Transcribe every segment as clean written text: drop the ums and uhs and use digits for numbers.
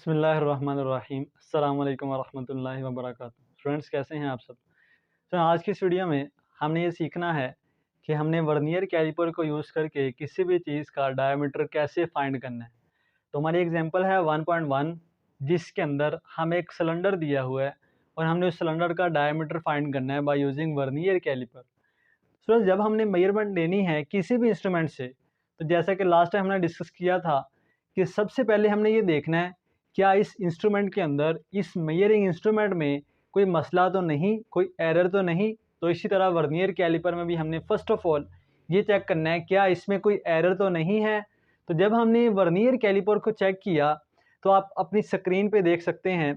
बिस्मिल्लाहिर्रहमानिर्रहीम अस्सलाम वालेकुम वरहमतुल्लाहि वबरकातुहू। फ्रेंड्स, कैसे हैं आप सब? तो आज की इस वीडियो में हमने ये सीखना है कि हमने वर्नियर कैलिपर को यूज़ करके किसी भी चीज़ का डायमीटर कैसे फाइंड करना है। तो हमारी एग्जांपल है 1.1, जिसके अंदर हमें एक सिलेंडर दिया हुआ है और हमने उस सिलेंडर का डायमीटर फाइंड करना है बाय यूजिंग वर्नियर कैलिपर। सो जब हमने मेजरमेंट लेनी है किसी भी इंस्ट्रूमेंट से, तो जैसा कि लास्ट टाइम हमने डिस्कस किया था कि सबसे पहले हमने ये देखना है क्या इस इंस्ट्रूमेंट के अंदर, इस मेजरिंग इंस्ट्रूमेंट में कोई मसला तो नहीं, कोई एरर तो नहीं। तो इसी तरह वर्नियर कैलिपर में भी हमने फर्स्ट ऑफ ऑल ये चेक करना है क्या इसमें कोई एरर तो नहीं है। तो जब हमने वर्नियर कैलिपर को चेक किया तो आप अपनी स्क्रीन पे देख सकते हैं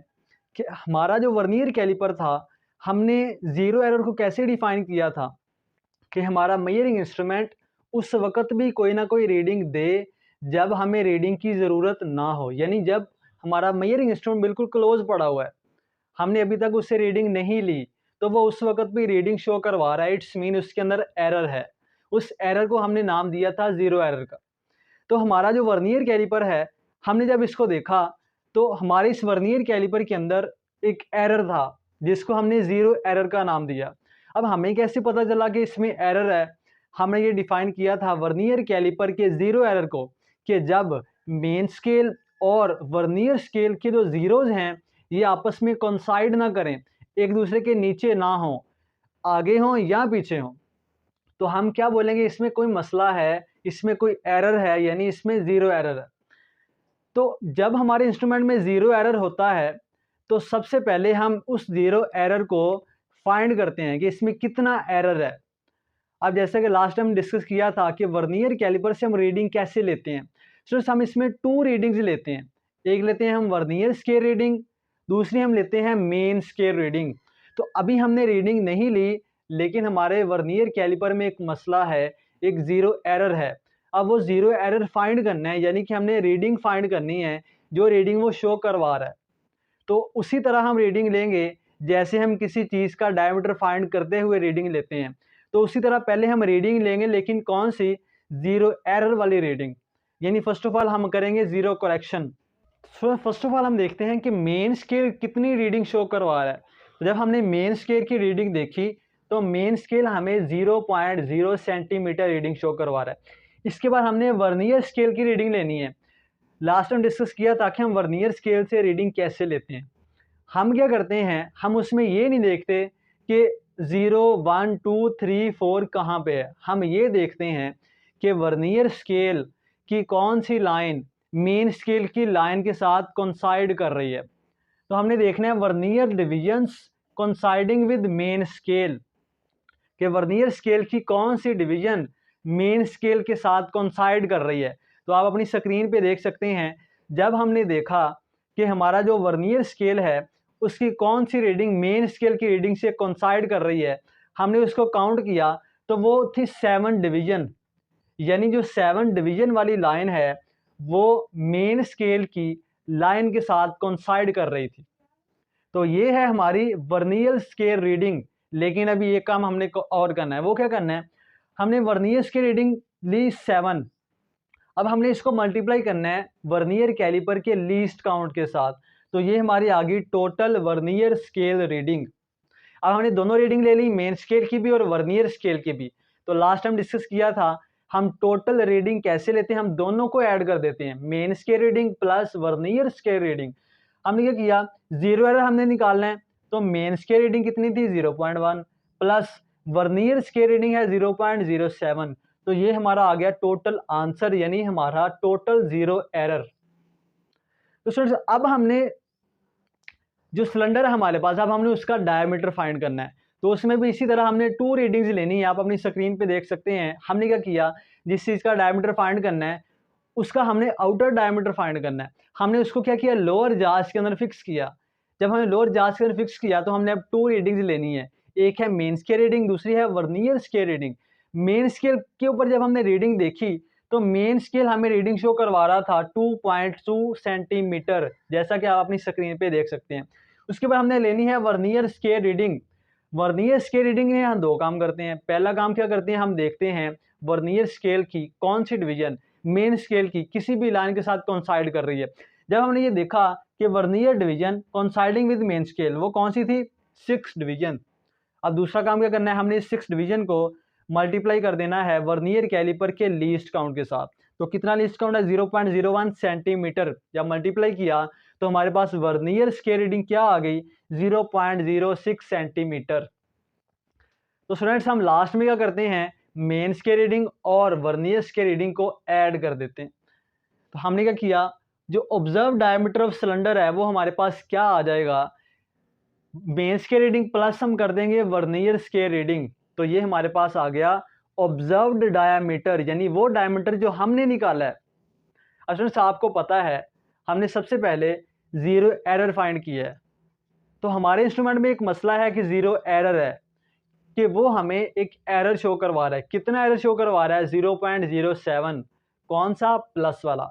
कि हमारा जो वर्नियर कैलिपर था, हमने ज़ीरो एरर को कैसे डिफ़ाइन किया था कि हमारा मेजरिंग इंस्ट्रूमेंट उस वक़्त भी कोई ना कोई रीडिंग दे जब हमें रीडिंग की ज़रूरत ना हो। यानी जब हमारा मेजरिंग इंस्ट्रूमेंट बिल्कुल क्लोज़ पड़ा हुआ है, हमने अभी तक उससे रीडिंग नहीं ली, तो वो उस वक़्त भी रीडिंग शो करवा रहा है, इट्स मीन उसके अंदर एरर है। उस एरर को हमने नाम दिया था ज़ीरो एरर का। तो हमारा जो वर्नियर कैलिपर है, हमने जब इसको देखा तो हमारे इस वर्नियर कैलिपर के अंदर एक एरर था जिसको हमने ज़ीरो एरर का नाम दिया। अब हमें कैसे पता चला कि इसमें एरर है? हमने ये डिफ़ाइन किया था वर्नियर कैलिपर के ज़ीरो एरर को कि जब मेन स्केल और वर्नियर स्केल के जो ज़ीरोज़ हैं, ये आपस में कोइंसाइड ना करें, एक दूसरे के नीचे ना हों, आगे हों या पीछे हों। तो हम क्या बोलेंगे, इसमें कोई मसला है, इसमें कोई एरर है, यानी इसमें ज़ीरो एरर है। तो जब हमारे इंस्ट्रूमेंट में ज़ीरो एरर होता है, तो सबसे पहले हम उस ज़ीरो एरर को फाइंड करते हैं कि इसमें कितना एरर है। अब जैसे कि लास्ट टाइम डिस्कस किया था कि वर्नियर कैलिपर से हम रीडिंग कैसे लेते हैं। सो हम इसमें 2 रीडिंग्स लेते हैं। एक लेते हैं हम वर्नियर स्केल रीडिंग, दूसरी हम लेते हैं मेन स्केल रीडिंग। तो अभी हमने रीडिंग नहीं ली, लेकिन हमारे वर्नियर कैलिपर में एक मसला है, एक ज़ीरो एरर है। अब वो ज़ीरो एरर फाइंड करना है, यानी कि हमने रीडिंग फाइंड करनी है, जो रीडिंग वो शो करवा रहा है। तो उसी तरह हम रीडिंग लेंगे जैसे हम किसी चीज़ का डायमीटर फाइंड करते हुए रीडिंग लेते हैं। तो उसी तरह पहले हम रीडिंग लेंगे, लेकिन कौन सी? ज़ीरो एरर वाली रीडिंग। यानी फ़र्स्ट ऑफ ऑल हम करेंगे zero correction. So first of all हम देखते हैं कि मेन स्केल कितनी रीडिंग शो करवा रहा है। तो जब हमने मेन स्केल की रीडिंग देखी तो मेन स्केल हमें 0.0 सेंटीमीटर रीडिंग शो करवा रहा है। इसके बाद हमने वर्नियर स्केल की रीडिंग लेनी है। लास्ट टाइम डिस्कस किया था कि हम वर्नियर स्केल से रीडिंग कैसे लेते हैं। हम क्या करते हैं, हम उसमें ये नहीं देखते कि 0, 1, 2, 3, 4 कहाँ पे है। हम ये देखते हैं कि वर्नियर स्केल की कौन सी लाइन मेन स्केल की लाइन के साथ कोइंसाइड कर रही है। तो हमने देखना है vernier divisions coinciding with main scale, कि वर्नियर स्केल की कौन सी डिवीजन मेन स्केल के साथ कोइंसाइड कर रही है। तो आप अपनी स्क्रीन पे देख सकते हैं, जब हमने देखा कि हमारा जो वर्नियर स्केल है उसकी कौन सी रीडिंग मेन स्केल की रीडिंग से कोइंसाइड कर रही है, हमने उसको काउंट किया तो वो थी 7 डिवीजन। यानी जो 7 डिवीजन वाली लाइन है वो मेन स्केल की लाइन के साथ कोइंसाइड कर रही थी। तो ये है हमारी वर्नियर स्केल रीडिंग। लेकिन अभी ये काम हमने को और करना है। वो क्या करना है, हमने वर्नियर स्केल रीडिंग ली 7। अब हमने इसको मल्टीप्लाई करना है वर्नियर कैलिपर के लीस्ट काउंट के साथ। तो ये हमारी आ गई टोटल वर्नियर स्केल रीडिंग। अब हमने दोनों रीडिंग ले ली, मेन स्केल की भी और वर्नियर स्केल की भी। तो लास्ट टाइम डिस्कस किया था हम टोटल रीडिंग कैसे लेते हैं, हम दोनों को ऐड कर देते हैं, main scale reading plus vernier scale reading. हमने क्या किया, ज़ीरो एरर हमने निकालना है, तो मेन स्केल रीडिंग कितनी थी 0.1 प्लस वर्नियर स्केल रीडिंग है 0.07। तो ये हमारा आ गया टोटल आंसर, यानी हमारा टोटल ज़ीरो एरर। तो स्टूडेंट्स, अब हमने जो सिलेंडर है हमारे पास, अब हमने उसका डायमीटर फाइंड करना है। तो उसमें भी इसी तरह हमने 2 रीडिंग्स लेनी है। आप अपनी स्क्रीन पे देख सकते हैं हमने क्या किया, जिस चीज़ का डायमीटर फाइंड करना है उसका हमने आउटर डायमीटर फाइंड करना है। हमने उसको क्या किया, लोअर जाज के अंदर फिक्स किया। जब हमने लोअर जाज के अंदर फिक्स किया तो हमने अब 2 रीडिंग्स लेनी है। एक है मेन स्केल रीडिंग, दूसरी है vernier scale reading. Main scale के ऊपर जब हमने रीडिंग देखी तो मेन स्केल हमें रीडिंग शो करवा रहा था 2.2 सेंटीमीटर, जैसा कि आप अपनी स्क्रीन पे देख सकते हैं। उसके बाद हमने लेनी है vernier scale reading. Vernier scale reading में हम 2 काम करते हैं। पहला काम क्या करते हैं, हम देखते हैं वर्नियर स्केल की कौन सी डिवीजन मेन स्केल की किसी भी लाइन के साथ कोइंसाइड कर रही है। जब हमने ये देखा कि vernier division coinciding with main scale, वो कौन सी थी? 6 डिवीजन। अब दूसरा काम क्या करना है, हमने इस 6 डिवीजन को मल्टीप्लाई कर देना है वर्नियर कैलिपर के लीस्ट काउंट के साथ। तो कितना लीस्ट काउंट है? 0.01 सेंटीमीटर। जब मल्टीप्लाई किया तो हमारे पास वर्नियर स्केल रीडिंग क्या आ गई? 0.06 सेंटीमीटर। तो स्टूडेंट्स हम लास्ट में क्या करते हैं, मेन स्केल रीडिंग और वर्नियर स्केल रीडिंग को ऐड कर देते हैं। तो हमने क्या किया, जो ऑब्जर्व डायमीटर ऑफ सिलेंडर है वो हमारे पास क्या आ जाएगा, मेन स्केल रीडिंग प्लस हम कर देंगे वर्नियर स्केल रीडिंग, तो ये हमारे पास आ गया ऑब्जर्व्ड डायमीटर, यानी वो डायमीटर जो हमने निकाला है। अब स्टूडेंट्स आपको पता है हमने सबसे पहले जीरो एरर फाइंड किया है, तो हमारे इंस्ट्रूमेंट में एक मसला है कि जीरो एरर है, कि वो हमें एक एरर शो करवा रहा है। कितना एरर शो करवा रहा है? 0.07। कौन सा? प्लस वाला।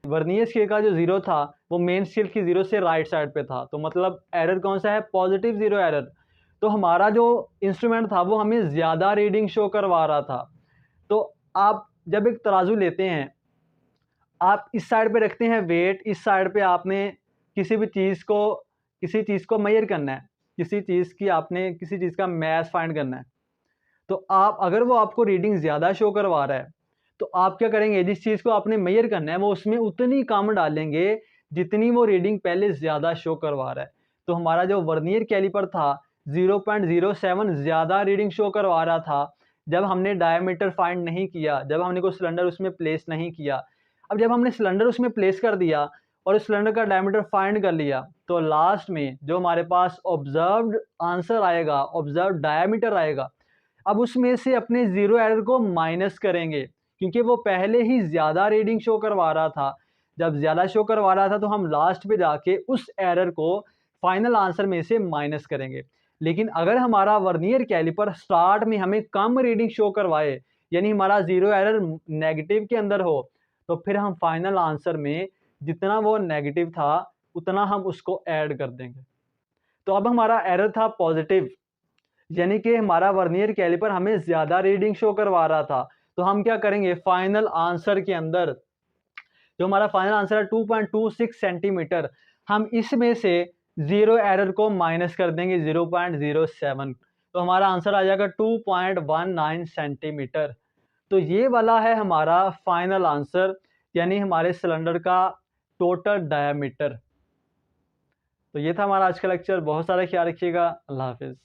वर्नियर स्केल का जो जीरो था वो मेन स्केल की जीरो से राइट साइड पे था, तो मतलब एरर कौन सा है? Positive zero error. तो हमारा जो इंस्ट्रूमेंट था वो हमें ज़्यादा रीडिंग शो करवा रहा था। तो आप जब एक तराजू लेते हैं, आप इस साइड पे रखते हैं वेट, इस साइड पे आपने किसी भी किसी चीज़ को मेजर करना है, किसी चीज़ का मैस फाइंड करना है। तो आप अगर वो आपको रीडिंग ज़्यादा शो करवा रहा है तो आप क्या करेंगे, जिस चीज़ को आपने मेजर करना है वो उसमें उतनी कम डालेंगे जितनी वो रीडिंग पहले ज़्यादा शो करवा रहा है। तो हमारा जो वर्नियर कैलिपर था 0.07 ज़्यादा रीडिंग शो करवा रहा था जब हमने डायमीटर फाइंड नहीं किया, जब हमने कोई सिलेंडर उसमें प्लेस नहीं किया। अब जब हमने सिलेंडर उसमें प्लेस कर दिया और उस सिलेंडर का डायमीटर फाइंड कर लिया, तो लास्ट में जो हमारे पास ऑब्जर्व्ड आंसर आएगा, ऑब्जर्व्ड डायमीटर आएगा, अब उसमें से अपने जीरो एरर को माइनस करेंगे, क्योंकि वो पहले ही ज़्यादा रीडिंग शो करवा रहा था। जब ज़्यादा शो करवा रहा था तो हम लास्ट पे जाके उस एरर को फाइनल आंसर में से माइनस करेंगे। लेकिन अगर हमारा वर्नियर कैलिपर स्टार्ट में हमें कम रीडिंग शो करवाए, यानी हमारा जीरो एरर नेगेटिव के अंदर हो, तो फिर हम फाइनल आंसर में जितना वो नेगेटिव था उतना हम उसको ऐड कर देंगे। तो अब हमारा एरर था पॉजिटिव, यानी कि हमारा वर्नियर कैलिपर हमें ज़्यादा रीडिंग शो करवा रहा था। तो हम क्या करेंगे, फाइनल आंसर के अंदर जो हमारा फाइनल आंसर है 2.26 सेंटीमीटर, हम इसमें से जीरो एरर को माइनस कर देंगे 0.07, तो हमारा आंसर आ जाएगा 2.19 सेंटीमीटर। तो ये वाला है हमारा फाइनल आंसर, यानी हमारे सिलेंडर का टोटल डायमीटर। तो ये था हमारा आज का लेक्चर। बहुत सारा ख्याल रखिएगा। अल्लाह हाफिज़।